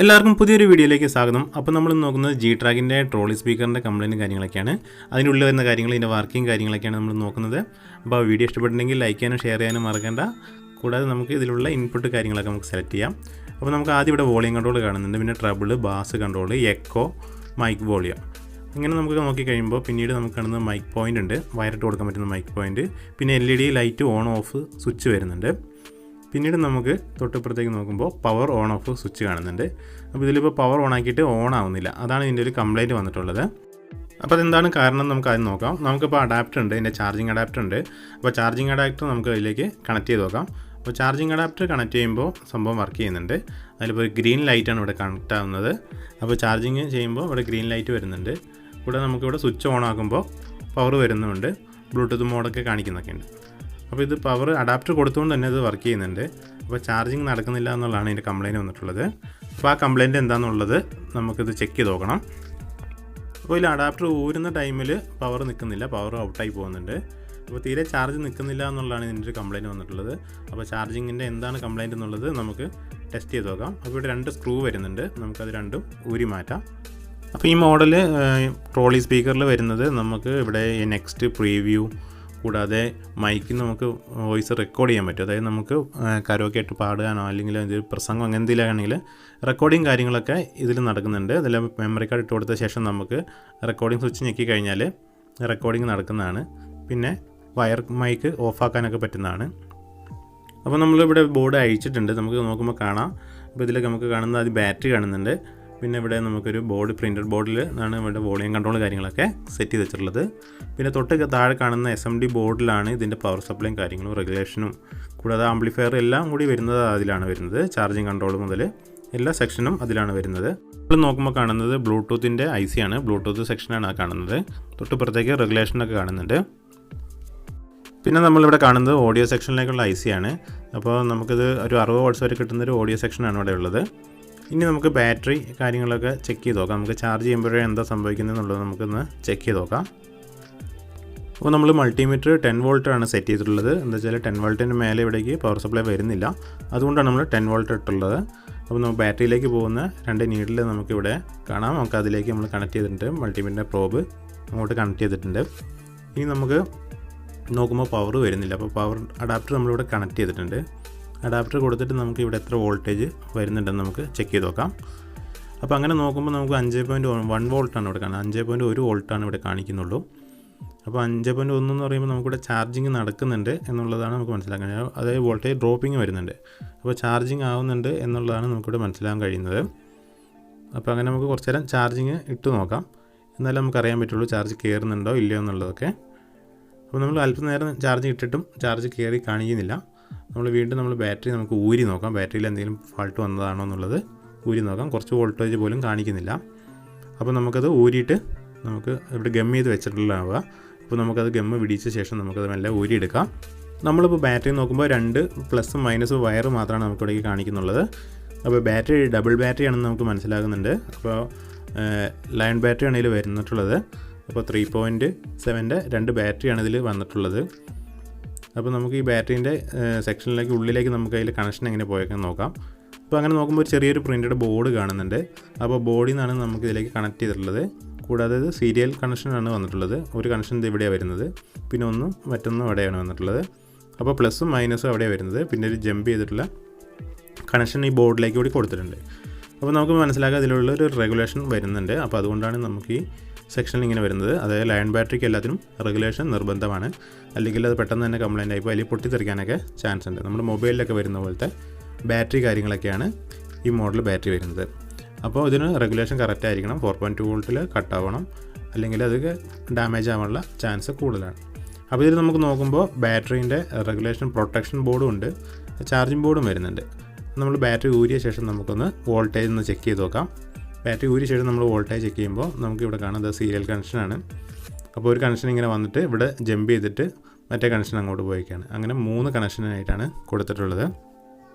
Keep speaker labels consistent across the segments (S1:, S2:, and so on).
S1: എല്ലാവർക്കും പുതിയൊരു വീഡിയോയിലേക്ക് സ്വാഗതം. അപ്പോൾ നമ്മൾ നോക്കുന്നത് G-Trackന്റെ ട്രോളി സ്പീക്കറിൻ്റെ കംപ്ലയിൻറ്റ് കാര്യങ്ങളൊക്കെയാണ്. അതിനുള്ളിൽ വരുന്ന കാര്യങ്ങൾ, ഇതിൻ്റെ വർക്കിംഗ് കാര്യങ്ങളൊക്കെയാണ് നമ്മൾ നോക്കുന്നത്. അപ്പോൾ വീഡിയോ ഇഷ്ടപ്പെട്ടിട്ടുണ്ടെങ്കിൽ ലൈക്ക് ചെയ്യാനും ഷെയർ ചെയ്യാനും മറക്കണ്ട. കൂടാതെ നമുക്ക് ഇതിലുള്ള ഇൻപുട്ട് കാര്യങ്ങളൊക്കെ നമുക്ക് സെലക്ട് ചെയ്യാം. അപ്പോൾ നമുക്ക് ആദ്യം ഇവിടെ വോളിയം കൺട്രോൾ കാണുന്നുണ്ട്, പിന്നെ treble, bass control, echo, mic volume. ഇങ്ങനെ നമുക്ക് നോക്കിക്കഴിയുമ്പോൾ പിന്നീട് നമുക്ക് കാണുന്ന മൈക്ക് പോയിൻ്റ് ഉണ്ട്, വയറിട്ട് കൊടുക്കാൻ പറ്റുന്ന മൈക്ക് പോയിൻ്റ്. പിന്നെ LED light on off switch വരുന്നുണ്ട്. പിന്നീട് നമുക്ക് തൊട്ടിപ്പുറത്തേക്ക് നോക്കുമ്പോൾ പവർ ഓൺ ഓഫ് സ്വിച്ച് കാണുന്നുണ്ട്. അപ്പോൾ ഇതിലിപ്പോൾ പവർ ഓൺ ആക്കിയിട്ട് ഓൺ ആവുന്നില്ല. അതാണ് ഇതിൻ്റെ ഒരു കംപ്ലയിൻറ്റ് വന്നിട്ടുള്ളത്. അപ്പോൾ അതെന്താണ് കാരണം നമുക്ക് ആദ്യം നോക്കാം. നമുക്കിപ്പോൾ അഡാപ്റ്റർ ഉണ്ട്, ഇതിൻ്റെ ചാർജിങ് അഡാപ്റ്റർ ഉണ്ട്. അപ്പോൾ ചാർജിങ് അഡാപ്റ്റർ നമുക്ക് അതിലേക്ക് കണക്ട് ചെയ്ത് നോക്കാം. അപ്പോൾ ചാർജിങ് അഡാപ്റ്റർ കണക്ട് ചെയ്യുമ്പോൾ സംഭവം വർക്ക് ചെയ്യുന്നുണ്ട്. അതിലിപ്പോൾ ഒരു ഗ്രീൻ ലൈറ്റാണ് ഇവിടെ കണക്ട് ആവുന്നത്. അപ്പോൾ ചാർജിങ് ചെയ്യുമ്പോൾ ഇവിടെ ഗ്രീൻ ലൈറ്റ് വരുന്നുണ്ട്. കൂടെ നമുക്കിവിടെ സ്വിച്ച് ഓൺ ആക്കുമ്പോൾ പവർ വരുന്നുണ്ട്, ബ്ലൂടൂത്ത് മോഡൊക്കെ കാണിക്കുന്നൊക്കെ ഉണ്ട്. അപ്പോൾ ഇത് പവർ അഡാപ്റ്റർ കൊടുത്തുകൊണ്ട് തന്നെ ഇത് വർക്ക് ചെയ്യുന്നുണ്ട്. അപ്പോൾ ചാർജിങ് നടക്കുന്നില്ല എന്നുള്ളതാണ് ഇതിൻ്റെ കംപ്ലയിൻറ്റ് വന്നിട്ടുള്ളത്. അപ്പോൾ ആ കംപ്ലയിൻറ്റ് എന്താണെന്നുള്ളത് നമുക്കിത് ചെക്ക് ചെയ്ത് നോക്കണം. അപ്പോൾ ഇതിൽ അഡാപ്റ്റർ ഊരുന്ന ടൈമിൽ പവർ നിൽക്കുന്നില്ല, പവർ ഔട്ടായി പോകുന്നുണ്ട്. അപ്പോൾ തീരെ ചാർജ് നിൽക്കുന്നില്ല എന്നുള്ളതാണ് ഇതിൻ്റെ ഒരു കംപ്ലയിൻറ്റ് വന്നിട്ടുള്ളത്. അപ്പോൾ ചാർജിങ്ങിൻ്റെ എന്താണ് കംപ്ലയിൻറ്റ് എന്നുള്ളത് നമുക്ക് ടെസ്റ്റ് ചെയ്ത് നോക്കാം. അപ്പോൾ ഇവിടെ 2 സ്ക്രൂ വരുന്നുണ്ട്, നമുക്കത് രണ്ടും ഊരി മാറ്റാം. അപ്പോൾ ഈ മോഡൽ ട്രോളി സ്പീക്കറിൽ വരുന്നത് നമുക്ക് ഇവിടെ നെക്സ്റ്റ് പ്രീവ്യൂ കൂടാതെ മൈക്കിൽ നമുക്ക് വോയിസ് റെക്കോർഡ് ചെയ്യാൻ പറ്റും. അതായത് നമുക്ക് കരോക്കെ ആയിട്ട് പാടാനോ അല്ലെങ്കിൽ ഇത് പ്രസംഗം അങ്ങനെ എന്തെങ്കിലുമാണെങ്കിൽ റെക്കോർഡിങ് കാര്യങ്ങളൊക്കെ ഇതിൽ നടക്കുന്നുണ്ട്. അതിൽ മെമ്മറി കാർഡ് ഇട്ട് കൊടുത്ത ശേഷം നമുക്ക് റെക്കോർഡിംഗ് സ്വിച്ച് ഞെക്കി കഴിഞ്ഞാൽ റെക്കോർഡിംഗ് നടക്കുന്നതാണ്. പിന്നെ വയർ മൈക്ക് ഓഫാക്കാനൊക്കെ പറ്റുന്നതാണ്. അപ്പോൾ നമ്മളിവിടെ ബോർഡ് അയച്ചിട്ടുണ്ട്, നമുക്ക് നോക്കുമ്പോൾ കാണാം. അപ്പോൾ ഇതിലൊക്കെ നമുക്ക് കാണുന്നത് അത് ബാറ്ററി കാണുന്നുണ്ട്. പിന്നെ ഇവിടെ നമുക്കൊരു ബോർഡ്, പ്രിൻറ്റഡ് ബോർഡിൽ ആണ് ഇവിടെ വോളിയം കൺട്രോൾ കാര്യങ്ങളൊക്കെ സെറ്റ് ചെയ്ത് വെച്ചിട്ടുള്ളത്. പിന്നെ തൊട്ട് താഴെ കാണുന്ന SMD ബോർഡിലാണ് ഇതിൻ്റെ പവർ സപ്ലൈയും കാര്യങ്ങളും റെഗുലേഷനും കൂടാതെ ആംപ്ലിഫയർ എല്ലാം കൂടി വരുന്നത് അതിലാണ് വരുന്നത്. ചാർജിങ് കൺട്രോൾ മുതൽ എല്ലാ സെക്ഷനും അതിലാണ് വരുന്നത്. നമ്മൾ നോക്കുമ്പോൾ കാണുന്നത് ബ്ലൂടൂത്തിൻ്റെ IC ആണ്, ബ്ലൂടൂത്ത് സെക്ഷനാണ് ആ കാണുന്നത്. തൊട്ടുപുറത്തേക്ക് റെഗുലേഷനൊക്കെ കാണുന്നുണ്ട്. പിന്നെ നമ്മളിവിടെ കാണുന്നത് ഓഡിയോ സെക്ഷനിലേക്കുള്ള IC ആണ്. അപ്പോൾ നമുക്കിത് ഒരു 60 വാട്ട്സ് വരെ കിട്ടുന്നൊരു ഓഡിയോ സെക്ഷനാണ് ഇവിടെ ഉള്ളത്. ഇനി നമുക്ക് ബാറ്ററി കാര്യങ്ങളൊക്കെ ചെക്ക് ചെയ്ത് നോക്കാം. നമുക്ക് ചാർജ് ചെയ്യുമ്പോഴേ എന്താ സംഭവിക്കുന്നത് എന്നുള്ളത് നമുക്കൊന്ന് ചെക്ക് ചെയ്ത് നോക്കാം. അപ്പോൾ നമ്മൾ മൾട്ടിമീറ്റർ 10 വോൾട്ട് ആണ് സെറ്റ് ചെയ്തിട്ടുള്ളത്. എന്താ വെച്ചാൽ 10 വോൾട്ടിൻ്റെ മേലെ ഇവിടേക്ക് പവർ സപ്ലൈ വരുന്നില്ല, അതുകൊണ്ടാണ് നമ്മൾ 10 വോൾട്ട് ഇട്ടുള്ളത്. അപ്പോൾ നമുക്ക് ബാറ്ററിയിലേക്ക് പോകുന്ന 2 നീഡിൽ നമുക്കിവിടെ കാണാം. നമുക്ക് അതിലേക്ക് നമ്മൾ കണക്ട് ചെയ്തിട്ടുണ്ട്, മൾട്ടിമീറ്ററിൻ്റെ പ്രോബ് അങ്ങോട്ട് കണക്ട് ചെയ്തിട്ടുണ്ട്. ഇനി നമുക്ക് നോക്കുമ്പോൾ പവർ വരുന്നില്ല. അപ്പോൾ പവർ അഡാപ്റ്റർ നമ്മളിവിടെ കണക്ട് ചെയ്തിട്ടുണ്ട്. അഡാപ്റ്റർ കൊടുത്തിട്ട് നമുക്ക് ഇവിടെ എത്ര വോൾട്ടേജ് വരുന്നുണ്ടെന്ന് നമുക്ക് ചെക്ക് ചെയ്ത് നോക്കാം. അപ്പോൾ അങ്ങനെ നോക്കുമ്പോൾ നമുക്ക് 5.1 വോൾട്ടാണ് ഇവിടെ കാണുന്നത്, 5.1 വോൾട്ടാണ് ഇവിടെ കാണിക്കുന്നുള്ളൂ. അപ്പോൾ 5.1 എന്ന് പറയുമ്പോൾ നമുക്കിവിടെ ചാർജിങ് നടക്കുന്നുണ്ട് എന്നുള്ളതാണ് നമുക്ക് മനസ്സിലാക്കാൻ കഴിയുന്നത്. അതായത് വോൾട്ടേജ് ഡ്രോപ്പിംഗ് വരുന്നുണ്ട്, അപ്പോൾ ചാർജിങ് ആവുന്നുണ്ട് എന്നുള്ളതാണ് നമുക്കിവിടെ മനസ്സിലാക്കാൻ കഴിയുന്നത്. അപ്പോൾ അങ്ങനെ നമുക്ക് കുറച്ച് നേരം ചാർജിങ് ഇട്ട് നോക്കാം, എന്നാലും നമുക്കറിയാൻ പറ്റുള്ളൂ ചാർജ് കയറുന്നുണ്ടോ ഇല്ലയോ എന്നുള്ളതൊക്കെ. അപ്പോൾ നമ്മൾ അല്പനേരം ചാർജ് ഇട്ടിട്ടും ചാർജ് കയറി കാണിക്കുന്നില്ല. നമ്മൾ ബാറ്ററി നമുക്ക് ഊരി നോക്കാം, ബാറ്ററിയിൽ എന്തെങ്കിലും ഫാൾട്ട് വന്നതാണോ എന്നുള്ളത് ഊരി നോക്കാം. കുറച്ച് വോൾട്ടേജ് പോലും കാണിക്കുന്നില്ല. അപ്പോൾ നമുക്കത് ഊരിയിട്ട് നമുക്ക് ഇവിടെ ഗം ചെയ്ത് വെച്ചിട്ടുള്ളതാവുക. അപ്പോൾ നമുക്കത് ഗമ്മ് വിടിച്ച ശേഷം നമുക്കത് മെല്ലെ ഊരിയെടുക്കാം. നമ്മളിപ്പോൾ ബാറ്ററി നോക്കുമ്പോൾ 2 പ്ലസും മൈനസും വയർ മാത്രമാണ് നമുക്കിവിടേക്ക് കാണിക്കുന്നുള്ളത്. അപ്പോൾ ബാറ്ററി ഡബിൾ ബാറ്ററി ആണെന്ന് നമുക്ക് മനസ്സിലാകുന്നുണ്ട്. അപ്പോൾ ലയൺ ബാറ്ററി ആണ് ഇതിൽ വരുന്നിട്ടുള്ളത്. അപ്പോൾ 3.7ൻ്റെ 2 ബാറ്ററിയാണ് ഇതിൽ വന്നിട്ടുള്ളത്. അപ്പോൾ നമുക്ക് ഈ ബാറ്ററീൻ്റെ സെക്ഷനിലേക്ക് ഉള്ളിലേക്ക് നമുക്ക് അതിൽ കണക്ഷൻ എങ്ങനെ പോയേക്കാൻ നോക്കാം. അപ്പോൾ അങ്ങനെ നോക്കുമ്പോൾ ഒരു ചെറിയൊരു പ്രിൻറ്റഡ് ബോർഡ് കാണുന്നുണ്ട്. അപ്പോൾ ബോർഡിൽ നിന്നാണ് നമുക്ക് ഇതിലേക്ക് കണക്ട് ചെയ്തിട്ടുള്ളത്. കൂടാതെ ഇത് സീരിയൽ കണക്ഷനാണ് വന്നിട്ടുള്ളത്. ഒരു കണക്ഷൻ ഇത് ഇവിടെയാണ് വരുന്നത്, പിന്നെ മറ്റൊന്നും അവിടെയാണ് വന്നിട്ടുള്ളത്. അപ്പോൾ പ്ലസും മൈനസും അവിടെയാണ് വരുന്നത്. പിന്നെ ഒരു ജമ്പ് ചെയ്തിട്ടുള്ള കണക്ഷൻ ഈ ബോർഡിലേക്ക് കൂടി കൊടുത്തിട്ടുണ്ട്. അപ്പോൾ നമുക്ക് മനസ്സിലാക്കാം ഇതിലുള്ള ഒരു റെഗുലേഷൻ വരുന്നുണ്ട്. അപ്പോൾ അതുകൊണ്ടാണ് നമുക്ക് ഈ സെക്ഷനിൽ ഇങ്ങനെ വരുന്നത്. അതായത് ലയൺ ബാറ്ററിക്ക് എല്ലാത്തിനും റെഗുലേഷൻ നിർബന്ധമാണ്, അല്ലെങ്കിൽ അത് പെട്ടെന്ന് തന്നെ കംപ്ലയിൻ്റ് ആയിപ്പോൾ അതിൽ പൊട്ടിത്തെറിക്കാനൊക്കെ ചാൻസ് ഉണ്ട്. നമ്മുടെ മൊബൈലിലൊക്കെ വരുന്ന പോലത്തെ ബാറ്ററി കാര്യങ്ങളൊക്കെയാണ് ഈ മോഡൽ ബാറ്ററി വരുന്നത്. അപ്പോൾ ഇതിന് റെഗുലേഷൻ കറക്റ്റ് ആയിരിക്കണം, 4.2 വോൾട്ടിൽ കട്ടാവണം, അല്ലെങ്കിൽ അത് ഡാമേജ് ആവാനുള്ള ചാൻസ് കൂടുതലാണ്. അപ്പോൾ ഇതിൽ നമുക്ക് നോക്കുമ്പോൾ ബാറ്ററീൻ്റെ റെഗുലേഷൻ പ്രൊട്ടക്ഷൻ ബോർഡും ഉണ്ട്, ചാർജിങ് ബോർഡും വരുന്നുണ്ട്. നമ്മൾ ബാറ്ററി ഊരിയ ശേഷം നമുക്കൊന്ന് വോൾട്ടേജ് ഒന്ന് ചെക്ക് ചെയ്ത് നോക്കാം. ബാറ്ററി ഊരിയ ശേഷം നമ്മൾ വോൾട്ടേജ് ചെക്ക് ചെയ്യുമ്പോൾ നമുക്കിവിടെ കാണുന്നത് സീരിയൽ കണക്ഷനാണ്. അപ്പോൾ ഒരു കണക്ഷൻ ഇങ്ങനെ വന്നിട്ട് ഇവിടെ ജമ്പ് ചെയ്തിട്ട് മറ്റേ കണക്ഷൻ അങ്ങോട്ട് പോയേക്കാണ്. അങ്ങനെ 3 കണക്ഷനായിട്ടാണ് കൊടുത്തിട്ടുള്ളത്.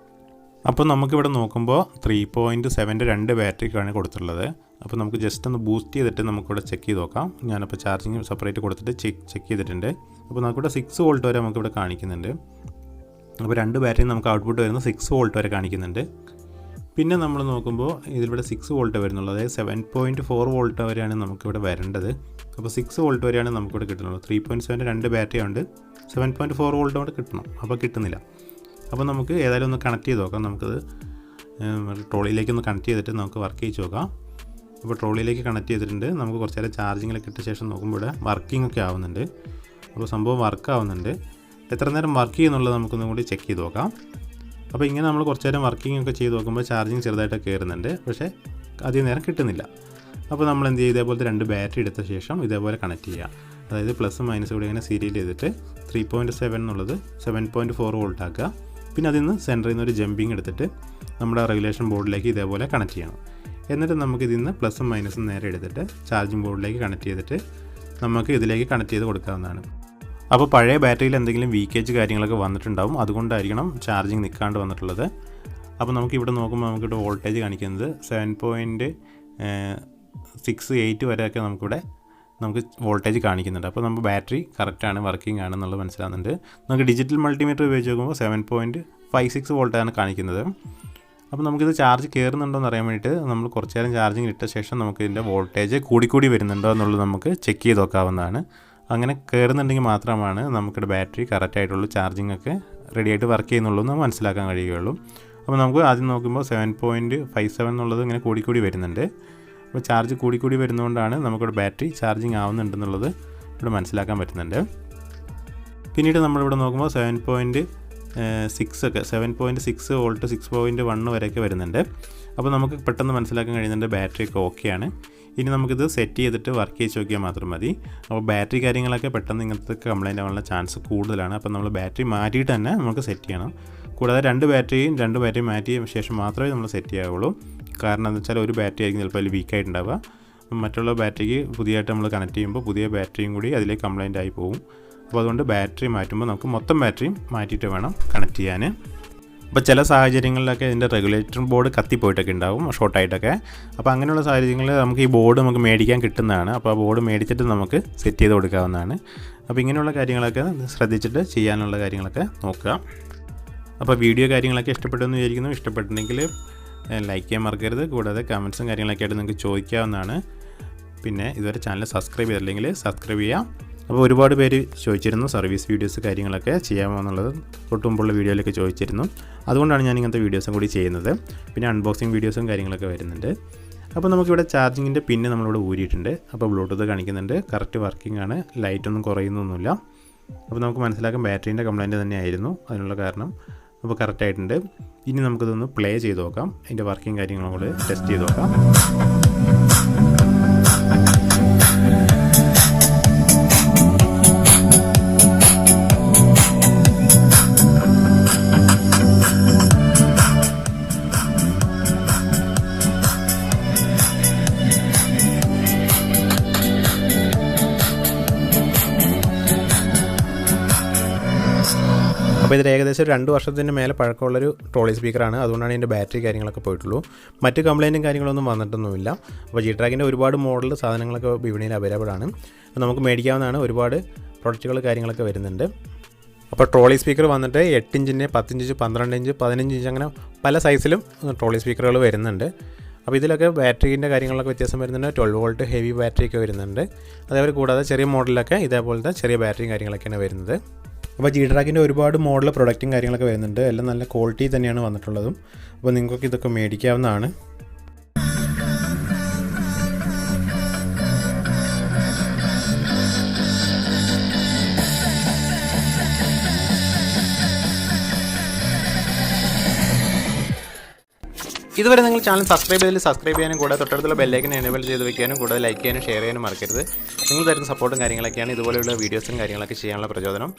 S1: അപ്പോൾ നമുക്കിവിടെ നോക്കുമ്പോൾ 3.7ൻ്റെ 2 ബാറ്ററിക്കാണ് കൊടുത്തിട്ടുള്ളത്. അപ്പോൾ നമുക്ക് ജസ്റ്റ് ഒന്ന് ബൂസ്റ്റ് ചെയ്തിട്ട് നമുക്കിവിടെ ചെക്ക് ചെയ്ത് നോക്കാം. ഞാനിപ്പോൾ ചാർജിങ് സെപ്പറേറ്റ് കൊടുത്തിട്ട് ചെക്ക് ചെയ്തിട്ടുണ്ട്. അപ്പോൾ നമുക്കിവിടെ 6 വോൾട്ട് വരെ നമുക്കിവിടെ കാണിക്കുന്നുണ്ട്. അപ്പോൾ 2 ബാറ്ററി നമുക്ക് ഔട്ട്പുട്ട് വരുന്നത് 6 വോൾട്ട് വരെ കാണിക്കുന്നുണ്ട്. പിന്നെ നമ്മൾ നോക്കുമ്പോൾ ഇതിലിവിടെ 6 വോൾട്ട് വരുന്നുള്ളൂ, അതായത് 7.4 വോൾട്ട് വരെയാണ് നമുക്കിവിടെ വരേണ്ടത്. അപ്പോൾ 6 വോൾട്ട് വരെയാണ് നമുക്കിവിടെ കിട്ടുന്നുള്ളൂ. 3.7 2 ബാറ്ററി ഉണ്ട്, 7.4 വോൾട്ട് അവിടെ കിട്ടണം, അപ്പോൾ കിട്ടുന്നില്ല. അപ്പോൾ നമുക്ക് ഏതായാലും ഒന്ന് കണക്ട് ചെയ്ത് നോക്കാം. നമുക്കത് ട്രോളിയിലേക്കൊന്ന് കണക്ട് ചെയ്തിട്ട് നമുക്ക് വർക്ക് ചെയ്ത് നോക്കാം. അപ്പോൾ ട്രോളിയിലേക്ക് കണക്ട് ചെയ്തിട്ടുണ്ട്. നമുക്ക് കുറച്ച് നേരം ചാർജിങ്ങിലൊക്കെ ഇട്ട ശേഷം നോക്കുമ്പോൾ ഇവിടെ വർക്കിംഗ് ഒക്കെ ആവുന്നുണ്ട്. അപ്പോൾ സംഭവം വർക്ക് ആവുന്നുണ്ട്. എത്ര നേരം വർക്ക് ചെയ്യുന്നുള്ളത് നമുക്കൊന്നും കൂടി ചെക്ക് ചെയ്ത് നോക്കാം. അപ്പോൾ ഇങ്ങനെ നമ്മൾ കുറച്ച് നേരം വർക്കിംഗ് ഒക്കെ ചെയ്ത് നോക്കുമ്പോൾ ചാർജിങ് ചെറുതായിട്ടൊക്കെ കയറുന്നുണ്ട്, പക്ഷേ അധികം നേരം കിട്ടുന്നില്ല. അപ്പോൾ നമ്മൾ എന്ത് ചെയ്യുക, ഇതേപോലത്തെ 2 ബാറ്ററി എടുത്ത ശേഷം ഇതേപോലെ കണക്ട് ചെയ്യുക. അതായത് പ്ലസും മൈനസും കൂടി ഇങ്ങനെ സീരിയൽ ചെയ്തിട്ട് 3.7 എന്നുള്ളത് 7.4 വോൾട്ട് ആക്കുക. പിന്നെ അതിൽ നിന്ന് സെൻറ്ററിൽ നിന്ന് ഒരു ജമ്പിങ് എടുത്തിട്ട് നമ്മുടെ റെഗുലേഷൻ ബോർഡിലേക്ക് ഇതേപോലെ കണക്ട് ചെയ്യണം. എന്നിട്ട് നമുക്ക് ഇതിൽ നിന്ന് പ്ലസും മൈനസും നേരെ എടുത്തിട്ട് ചാർജിങ് ബോർഡിലേക്ക് കണക്ട് ചെയ്തിട്ട് നമുക്ക് ഇതിലേക്ക് കണക്ട് ചെയ്ത് കൊടുക്കാവുന്നതാണ്. അപ്പോൾ പഴയ ബാറ്ററിയിൽ എന്തെങ്കിലും വീക്കേജ് കാര്യങ്ങളൊക്കെ വന്നിട്ടുണ്ടാവും, അതുകൊണ്ടായിരിക്കണം ചാർജിങ് നിൽക്കാണ്ട് വന്നിട്ടുള്ളത്. അപ്പോൾ നമുക്ക് ഇവിടെ നോക്കുമ്പോൾ നമുക്കിവിടെ വോൾട്ടേജ് കാണിക്കുന്നത് 7.68 വരെയൊക്കെ നമുക്ക് വോൾട്ടേജ് കാണിക്കുന്നുണ്ട്. അപ്പോൾ നമുക്ക് ബാറ്ററി കറക്റ്റാണ്, വർക്കിംഗ് ആണെന്നുള്ളത് മനസ്സിലാകുന്നുണ്ട്. നമുക്ക് ഡിജിറ്റൽ മൾട്ടിമീറ്റർ ഉപയോഗിച്ച് നോക്കുമ്പോൾ 7.56 വോൾട്ടാണ് കാണിക്കുന്നത്. അപ്പോൾ നമുക്കിത് ചാർജ് കയറുന്നുണ്ടോ എന്ന് അറിയാൻ വേണ്ടിയിട്ട് നമ്മൾ കുറച്ച് നേരം ചാർജിങ് ഇട്ട ശേഷം നമുക്ക് ഇതിൻ്റെ വോൾട്ടേജ് കൂടിക്കൂടി വരുന്നുണ്ടോ എന്നുള്ളത് നമുക്ക് ചെക്ക് ചെയ്ത് നോക്കാവുന്നതാണ്. അങ്ങനെ കയറുന്നുണ്ടെങ്കിൽ മാത്രമാണ് നമുക്കിവിടെ ബാറ്ററി കറക്റ്റായിട്ടുള്ളൂ, ചാർജിങ് ഒക്കെ റെഡിയായിട്ട് വർക്ക് ചെയ്യുന്നുള്ളൂ എന്ന് മനസ്സിലാക്കാൻ കഴിയുകയുള്ളൂ. അപ്പോൾ നമുക്ക് ആദ്യം നോക്കുമ്പോൾ 7.57 എന്നുള്ളത് ഇങ്ങനെ കൂടിക്കൂടി വരുന്നുണ്ട്. അപ്പോൾ ചാർജ് കൂടിക്കൂടി വരുന്നതുകൊണ്ടാണ് നമുക്കിവിടെ ബാറ്ററി ചാർജിങ് ആവുന്നുണ്ടെന്നുള്ളത് ഇവിടെ മനസ്സിലാക്കാൻ പറ്റുന്നുണ്ട്. പിന്നീട് നമ്മളിവിടെ നോക്കുമ്പോൾ 7.6 വോൾട്ട് 6.1 വരെയൊക്കെ വരുന്നുണ്ട്. അപ്പോൾ നമുക്ക് പെട്ടെന്ന് മനസ്സിലാക്കാൻ കഴിയുന്നുണ്ട് ബാറ്ററിയൊക്കെ ഓക്കെയാണ്. ഇനി നമുക്കിത് സെറ്റ് ചെയ്തിട്ട് വർക്ക് ചെയ്ത് നോക്കിയാൽ മാത്രം മതി. അപ്പോൾ ബാറ്ററി കാര്യങ്ങളൊക്കെ പെട്ടെന്ന് ഇങ്ങനത്തെ കംപ്ലൈൻറ്റ് ആവാനുള്ള ചാൻസ് കൂടുതലാണ്. അപ്പോൾ നമ്മൾ ബാറ്ററി മാറ്റിയിട്ട് തന്നെ നമുക്ക് സെറ്റ് ചെയ്യണം. കൂടാതെ 2 ബാറ്ററി മാറ്റിയ ശേഷം മാത്രമേ നമ്മൾ സെറ്റ് ചെയ്യാവുള്ളൂ. കാരണം എന്താ വെച്ചാൽ ഒരു ബാറ്ററി ആയിരിക്കും ചിലപ്പോൾ അതിൽ വീക്കായിട്ടുണ്ടാവുക. മറ്റുള്ള ബാറ്ററിക്ക് പുതിയതായിട്ട് നമ്മൾ കണക്ട് ചെയ്യുമ്പോൾ പുതിയ ബാറ്ററിയും കൂടി അതിലേക്ക് കംപ്ലൈൻ്റ് ആയി പോകും. അപ്പോൾ അതുകൊണ്ട് ബാറ്ററി മാറ്റുമ്പോൾ നമുക്ക് മൊത്തം ബാറ്ററിയും മാറ്റിയിട്ട് വേണം കണക്ട് ചെയ്യാൻ. അപ്പോൾ ചില സാഹചര്യങ്ങളിലൊക്കെ ഇതിൻ്റെ റെഗുലേറ്റർ ബോർഡ് കത്തിപ്പോയിട്ടൊക്കെ ഉണ്ടാവും, ഷോർട്ടായിട്ടൊക്കെ. അപ്പോൾ അങ്ങനെയുള്ള സാഹചര്യങ്ങളിൽ നമുക്ക് ഈ ബോർഡ് നമുക്ക് മേടിക്കാൻ കിട്ടുന്നതാണ്. അപ്പോൾ ആ ബോർഡ് മേടിച്ചിട്ട് നമുക്ക് സെറ്റ് ചെയ്ത് കൊടുക്കാവുന്നതാണ്. അപ്പോൾ ഇങ്ങനെയുള്ള കാര്യങ്ങളൊക്കെ ശ്രദ്ധിച്ചിട്ട് ചെയ്യാനുള്ള കാര്യങ്ങളൊക്കെ നോക്കുക. അപ്പോൾ വീഡിയോ കാര്യങ്ങളൊക്കെ ഇഷ്ടപ്പെട്ടെന്ന് വിചാരിക്കുന്നു. ഇഷ്ടപ്പെട്ടിട്ടുണ്ടെങ്കിൽ ലൈക്ക് ചെയ്യാൻ മറക്കരുത്. കൂടാതെ കമൻസും കാര്യങ്ങളൊക്കെ ആയിട്ട് നിങ്ങൾക്ക് ചോദിക്കാവുന്നതാണ്. പിന്നെ ഇതുവരെ ചാനൽ സബ്സ്ക്രൈബ് ചെയ്തില്ലെങ്കിൽ സബ്സ്ക്രൈബ് ചെയ്യാം. അപ്പോൾ ഒരുപാട് പേര് ചോദിച്ചിരുന്നു സർവീസ് വീഡിയോസ് കാര്യങ്ങളൊക്കെ ചെയ്യാമോ എന്നുള്ളത്, തൊട്ട് മുമ്പുള്ള വീഡിയോയിലൊക്കെ ചോദിച്ചിരുന്നു. അതുകൊണ്ടാണ് ഞാൻ ഇങ്ങനത്തെ വീഡിയോസും കൂടി ചെയ്യുന്നത്. പിന്നെ അൺബോക്സിങ് വീഡിയോസും കാര്യങ്ങളൊക്കെ വരുന്നുണ്ട്. അപ്പോൾ നമുക്കിവിടെ ചാർജിങ്ങിൻ്റെ പിന്നെ നമ്മളിവിടെ ഊരിയിട്ടുണ്ട്. അപ്പോൾ ബ്ലൂടൂത്ത് കാണിക്കുന്നുണ്ട്, കറക്റ്റ് വർക്കിംഗ് ആണ്, ലൈറ്റൊന്നും കുറയുന്നൊന്നുമില്ല. അപ്പോൾ നമുക്ക് മനസ്സിലാക്കാം ബാറ്ററീൻ്റെ കംപ്ലൈൻറ്റ് തന്നെയായിരുന്നു അതിനുള്ള കാരണം. അപ്പോൾ കറക്റ്റായിട്ടുണ്ട്. ഇനി നമുക്കിതൊന്ന് പ്ലേ ചെയ്ത് നോക്കാം, അതിൻ്റെ വർക്കിംഗ് കാര്യങ്ങളും കൂടെ ടെസ്റ്റ് ചെയ്ത് നോക്കാം. അപ്പോൾ ഇതിൽ ഏകദേശം 2 വർഷത്തിൻ്റെ മേലെ പഴക്കമുള്ളൊരു ട്രോളി സ്പീക്കറാണ്. അതുകൊണ്ടാണ് ഇതിൻ്റെ ബാറ്ററി കാര്യങ്ങളൊക്കെ പോയിട്ടുള്ളൂ. മറ്റ് കംപ്ലൈൻറ്റും കാര്യങ്ങളൊന്നും വന്നിട്ടൊന്നുമില്ല. അപ്പോൾ G-Trackൻ്റെ ഒരുപാട് മോഡൽ സാധനങ്ങളൊക്കെ വിപണിയിൽ അവൈലബിൾ ആണ്. നമുക്ക് മേടിക്കാവുന്നതാണ്. ഒരുപാട് പ്രൊഡക്റ്റുകൾ കാര്യങ്ങളൊക്കെ വരുന്നുണ്ട്. അപ്പോൾ ട്രോളി സ്പീക്കർ വന്നിട്ട് 8 ഇഞ്ചിൻ്റെ 10 ഇഞ്ച് 12 ഇഞ്ച് 15 ഇഞ്ച് അങ്ങനെ പല സൈസിലും ട്രോളി സ്പീക്കറുകൾ വരുന്നുണ്ട്. അപ്പോൾ ഇതിലൊക്കെ ബാറ്ററീൻ്റെ കാര്യങ്ങളൊക്കെ വ്യത്യാസം വരുന്നുണ്ട്. 12 വോൾട്ട് ഹെവി ബാറ്ററിയൊക്കെ വരുന്നുണ്ട്. അതേപോലെ കൂടാതെ ചെറിയ മോഡലിലൊക്കെ ഇതേപോലത്തെ ചെറിയ ബാറ്ററിയും കാര്യങ്ങളൊക്കെയാണ് വരുന്നത്. അപ്പോൾ G-Trackൻ്റെ ഒരുപാട് മോഡൽ പ്രൊഡക്റ്റും കാര്യങ്ങളൊക്കെ വരുന്നുണ്ട്. എല്ലാം നല്ല ക്വാളിറ്റി തന്നെയാണ് വന്നിട്ടുള്ളതും. അപ്പോൾ നിങ്ങൾക്ക് ഇതൊക്കെ മേടിക്കാവുന്നതാണ്. ഇതുവരെ നിങ്ങൾ ചാനൽ സബ്സ്ക്രൈബ് ചെയ്യാനും കൂടാതെ തൊട്ടടുത്തുള്ള ബെല്ലൈക്കൻ എനേബിൾ ചെയ്ത് വെക്കാനും കൂടാതെ ലൈക്ക് ചെയ്യാനും ഷെയർ ചെയ്യാനും മറക്കരുത്. നിങ്ങൾ തരുന്ന സപ്പോർട്ടും കാര്യങ്ങളൊക്കെയാണ് ഇതുപോലെയുള്ള വീഡിയോസും കാര്യങ്ങളൊക്കെ ചെയ്യാനുള്ള പ്രചോദനം.